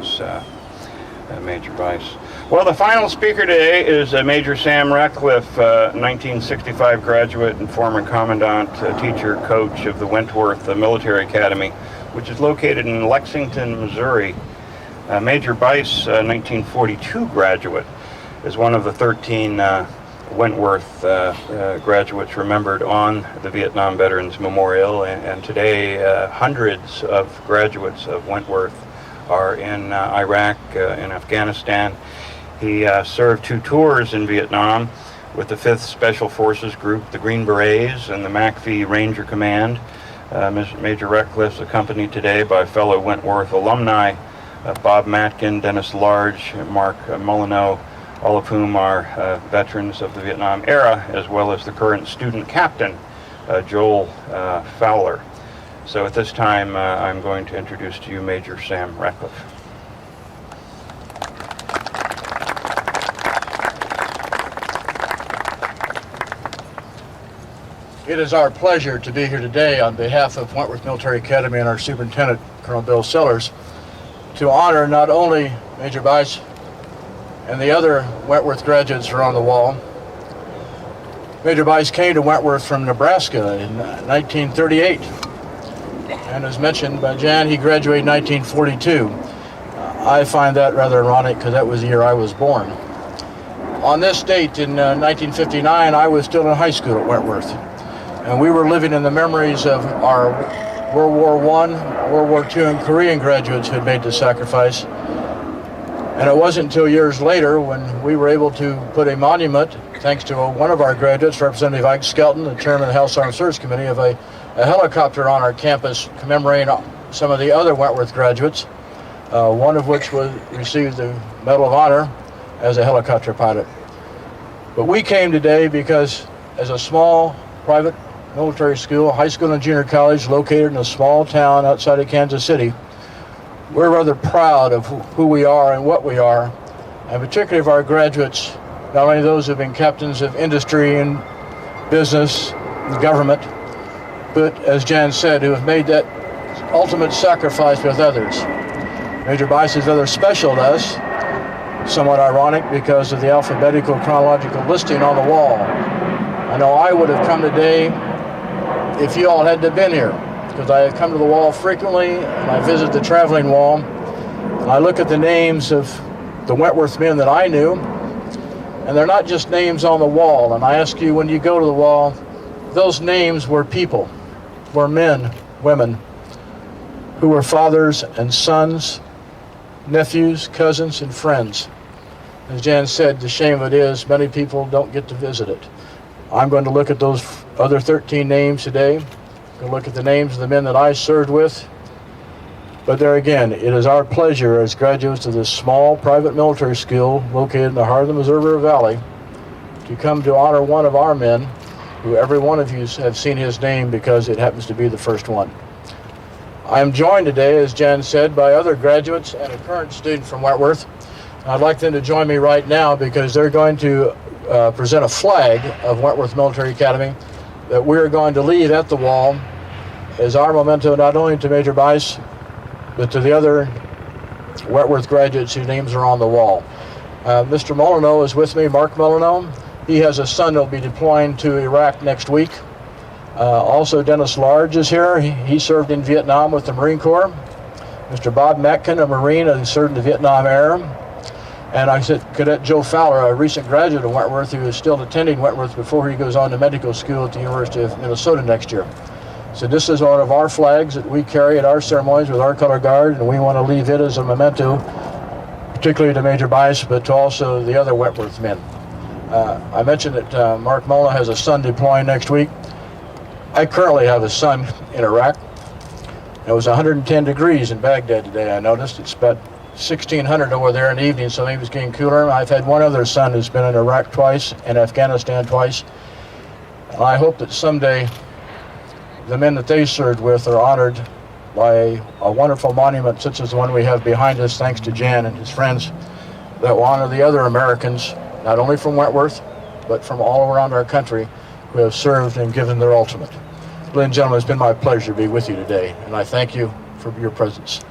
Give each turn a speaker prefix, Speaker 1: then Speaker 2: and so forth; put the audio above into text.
Speaker 1: Thanks, Major Buis. Well, the final speaker today is Major Sam Ratcliffe, 1965 graduate and former commandant, teacher, coach of the Wentworth Military Academy, which is located in Lexington, Missouri. Major Buis, 1942 graduate, is one of the 13 Wentworth graduates remembered on the Vietnam Veterans Memorial, and today hundreds of graduates of Wentworth are in Iraq, in Afghanistan. He served 2 tours in Vietnam with the 5th Special Forces Group, the Green Berets, and the MAJ Ranger Command. Major Ratcliffe is accompanied today by fellow Wentworth alumni, Bob Matkin, Dennis Large, Mark Mullenioux, all of whom are veterans of the Vietnam era, as well as the current student captain, Joel Fowler. So at this time, I'm going to introduce to you Major Sam Ratcliffe.
Speaker 2: It is our pleasure to be here today on behalf of Wentworth Military Academy and our Superintendent, Colonel Bill Sellers, to honor not only Major Buis and the other Wentworth graduates who are on the wall. Major Buis came to Wentworth from Nebraska in 1938, and as mentioned by Jan, he graduated in 1942. I find that rather ironic because that was the year I was born. On this date in 1959, I was still in high school at Wentworth. And we were living in the memories of our World War I, World War II, and Korean graduates who had made the sacrifice. And it wasn't until years later when we were able to put a monument, thanks to one of our graduates, Representative Ike Skelton, the chairman of the House Armed Services Committee, of a helicopter on our campus commemorating some of the other Wentworth graduates, one of which received the Medal of Honor as a helicopter pilot. But we came today because as a small private military school, high school and junior college located in a small town outside of Kansas City, we're rather proud of who we are and what we are, and particularly of our graduates, not only those who have been captains of industry and business and government, but as Jan said, who have made that ultimate sacrifice with others. Major Buis is rather special to us, somewhat ironic because of the alphabetical chronological listing on the wall. I know I would have come today if you all hadn't have been here, because I have come to the wall frequently, and I visit the traveling wall, and I look at the names of the Wentworth men that I knew, and they're not just names on the wall. And I ask you, when you go to the wall, those names were people, were men, women, who were fathers and sons, nephews, cousins, and friends. As Jan said, the shame of it is many people don't get to visit it. I'm going to look at those other 13 names today. I'm going to look at the names of the men that I served with. But there again, it is our pleasure as graduates of this small private military school located in the heart of the Missouri River Valley to come to honor one of our men, who every one of you have seen his name because it happens to be the first one. I am joined today, as Jan said, by other graduates and a current student from Wentworth. I'd like them to join me right now because they're going to present a flag of Wentworth Military Academy that we're going to leave at the wall as our memento, not only to Major Buis, but to the other Wentworth graduates whose names are on the wall. Mr. Mullenioux is with me, Mark Mullenioux. He has a son that'll be deploying to Iraq next week. Also, Dennis Large is here. He served in Vietnam with the Marine Corps. Mr. Bob Matkin, a Marine, who served in the Vietnam era. And I said, Cadet Joel Fowler, a recent graduate of Wentworth, who is still attending Wentworth before he goes on to medical school at the University of Minnesota next year. So this is one of our flags that we carry at our ceremonies with our color guard, and we want to leave it as a memento, particularly to Major Buis, but to also the other Wentworth men. I mentioned that Mark Mullenioux has a son deploying next week. I currently have a son in Iraq. It was 110 degrees in Baghdad today, I noticed. It's about 1,600 over there in the evening, so maybe it's getting cooler. I've had one other son who's been in Iraq twice and Afghanistan twice. And I hope that someday the men that they served with are honored by a wonderful monument such as the one we have behind us, thanks to Jan and his friends, that will honor the other Americans, not only from Wentworth, but from all around our country, who have served and given their ultimate. Ladies and gentlemen, it's been my pleasure to be with you today, and I thank you for your presence.